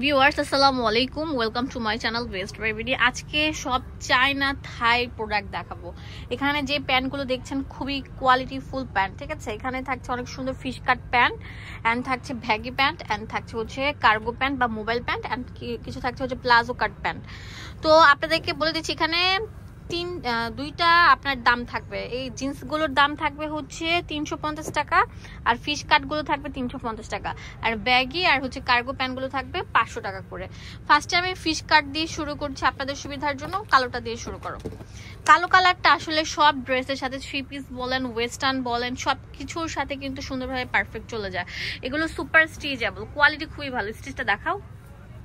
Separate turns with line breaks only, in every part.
Viewers আসসালামু আলাইকুম, welcome to my channel West baby. আজকে সব চায়না থাই প্রোডাক্ট দেখাবো। এখানে যে প্যান্টগুলো দেখছেন খুবই কোয়ালিটিফুল প্যান্ট, ঠিক আছে। এখানে থাকছে অনেক সুন্দর ফিশ কাট প্যান্ট, অ্যান্ড থাকছে ভ্যাগি প্যান্ট, অ্যান্ড থাকছে হচ্ছে কার্গো প্যান্ট বা মোবাইল প্যান্ট, অ্যান্ড কিছু থাকছে হচ্ছে প্লাজো কাট প্যান্ট। তো আপনাদেরকে বলে দিচ্ছি এখানে দুইটা আপনার দাম থাকবে। এই জিন্সগুলোর দাম থাকবে হচ্ছে 350 টাকা, আর ফিশ কাটগুলো থাকবে 350 টাকা, আর ব্যাগি আর হচ্ছে কার্গো প্যান্টগুলো থাকবে 500 টাকা করে। ফার্স্টে আমি ফিশ কাট দিয়ে শুরু করছি আপনাদের সুবিধার জন্য। কালোটা দিয়ে শুরু করো। কালো কালারটা আসলে সব ড্রেসের সাথে, থ্রি পিস বলেন, ওয়েস্টার্ন বলেন, সব কিছুর সাথে কিন্তু সুন্দরভাবে পারফেক্ট চলে যায়। এগুলো সুপার স্টিচেবল, কোয়ালিটি খুবই ভালো। স্টিচটা দেখাও,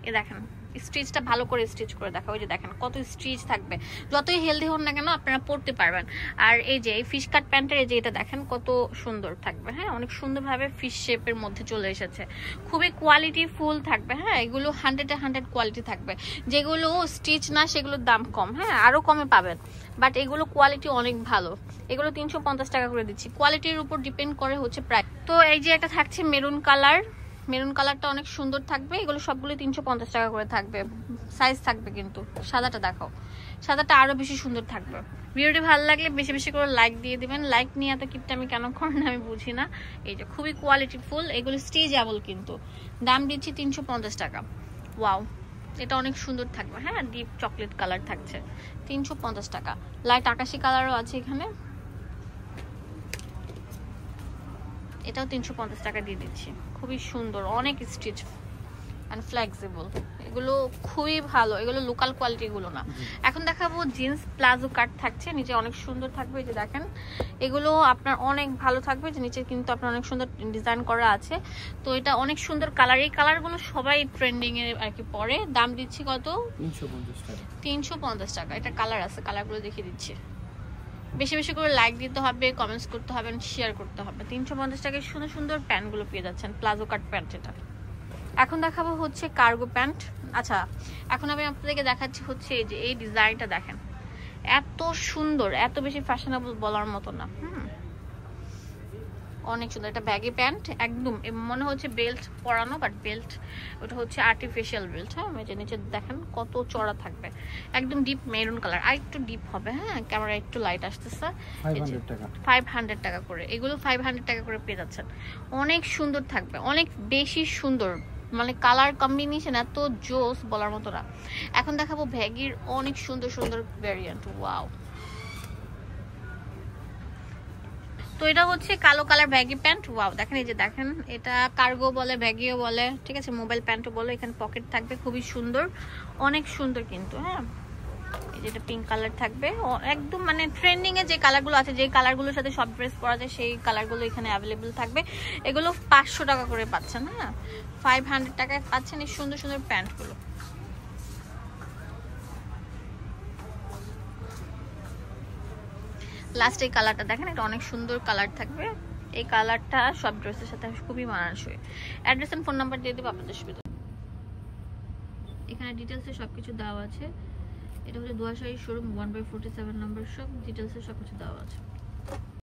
এ দেখেন স্টিচটা ভালো করে স্টিচ করে দেখা। ওই যে দেখেন কত স্টিচ থাকবে, যতই হেলদি হন না কেন আপনারা পরতে পারবেন। আর এই যে ফিশ কাট প্যান্টের এই যে এটা দেখেন কত সুন্দর থাকবে। হ্যাঁ, অনেক সুন্দরভাবে ফিশ শেপের মধ্যে চলে এসেছে, খুবই কোয়ালিটি ফুল থাকবে। হ্যাঁ, এগুলো 100 কোয়ালিটি থাকবে। যেগুলো স্টিচ না সেগুলোর দাম কম, হ্যাঁ আরো কমে পাবেন, বাট এগুলো কোয়ালিটি অনেক ভালো। এগুলো 350 টাকা করে দিচ্ছি। কোয়ালিটির উপর ডিপেন্ড করে হচ্ছে প্রাইস। তো এই যে একটা থাকছে মেরুন কালার, মেরুন কালারটা অনেক সুন্দর থাকবে। এগুলো সবগুলো 350 টাকা করে থাকবে। সাইজ থাকবে কিন্তু। সাদাটা দেখাও, সাদাটা আরো বেশি সুন্দর থাকবে। ভিডিওটি ভালো লাগলে বেশি বেশি করে লাইক দিয়ে দিবেন। লাইক নিয়ে এত কিপটা আমি কেন করেন আমি বুঝি না। এই যে খুবই কোয়ালিটিফুল, এগুলো স্টিচেবল কিন্তু। দাম দিচ্ছি 350 টাকা। ওয়াও, এটা অনেক সুন্দর থাকবে। হ্যাঁ, ডিপ চকলেট কালার থাকছে, 350 টাকা। লাইট আকাশি কালারও আছে এখানে, এটাও 350 টাকা দিয়ে দিচ্ছি। খুবই সুন্দর, অনেক স্টিচ অ্যান্ড ফ্লেক্সিবল। এগুলো খুবই ভালো, এগুলো লোকাল কোয়ালিটি গুলো না। এখন দেখাবো জিন্স প্লাজো কাট থাকছে, নিচে অনেক সুন্দর থাকবে। এই যে দেখেন এগুলো আপনার অনেক ভালো থাকবে। যে নিচে কিন্তু আপনার অনেক সুন্দর ডিজাইন করা আছে। তো এটা অনেক সুন্দর কালার, এই কালারগুলো সবাই ট্রেন্ডিং এর আর কি পরে। দাম দিচ্ছি কত? 350 টাকা। এটা কালার আছে, কালারগুলো দেখিয়ে দিচ্ছি। বেশি বেশি করে লাইক দিতে হবে, কমেন্টস করতে হবে, শেয়ার করতে হবে। 350 টাকায় সুন্দর সুন্দর প্যান্টগুলো পেয়ে যাচ্ছেন, প্লাজো কাট প্যান্ট। এটা এখন দেখাবো হচ্ছে কার্গো প্যান্ট। আচ্ছা, এখন আমি আপনাদেরকে দেখাচ্ছি হচ্ছে এই যে এই ডিজাইনটা দেখেন, এত সুন্দর, এত বেশি ফ্যাশনেবল বলার মতো না। অনেক সুন্দর। এটা ব্যাগি প্যান্ট, একদম মনে হচ্ছে বেল্ট পরানো, বাট বেল্ট ওটা হচ্ছে আর্টিফিশিয়াল বেল্ট। হ্যাঁ, এই যে নিচে দেখেন কত চড়া থাকবে, একদম ডিপ মেরুন কালার, আর একটু ডিপ হবে। হ্যাঁ, ক্যামেরা একটু লাইট আসতেছে। 500 টাকা করে এগুলো, 500 টাকা করে পেয়ে যাচ্ছেন। অনেক সুন্দর থাকবে, অনেক বেশি সুন্দর, মানে কালার কম্বিনেশন এত জোস বলার মতো না। এখন দেখাবো ভ্যাগির অনেক সুন্দর সুন্দর ভ্যারিয়েন্ট। ওয়াও, তো এটা হচ্ছে কালো কালার ব্যাগি প্যান্ট। ওয়াও, দেখেন এই যে দেখেন, এটা কার্গো বলে, ব্যাগিও বলে, ঠিক আছে, মোবাইল প্যান্টও বলে। এখানে পকেট থাকবে, খুবই সুন্দর, অনেক সুন্দর কিন্তু। হ্যাঁ, এই যেটা পিঙ্ক কালার থাকবে, একদম মানে ট্রেন্ডিং এ যে কালারগুলো আছে, যে কালারগুলোর সাথে সব ড্রেস পরা যায়, সেই কালারগুলো এখানে অ্যাভেলেবল থাকবে। এগুলো 500 টাকা করে পাচ্ছেন। হ্যাঁ, 500 টাকায় পাচ্ছেন এই সুন্দর সুন্দর প্যান্টগুলো। লাস্ট এই কালারটা দেখেন, এটা অনেক সুন্দর কালার থাকবে। এই কালারটা সব ড্রেসের সাথে খুবই মানানসই। অ্যাড্রেস এন্ড ফোন নাম্বার দিয়ে দেবো আপনাদের সুবিধা। এখানে ডিটেলসে সবকিছু দেওয়া আছে। এটা হচ্ছে দুয়াশাহী শোরুম 1/47 নম্বর শপ। ডিটেলসে সবকিছু দেওয়া আছে।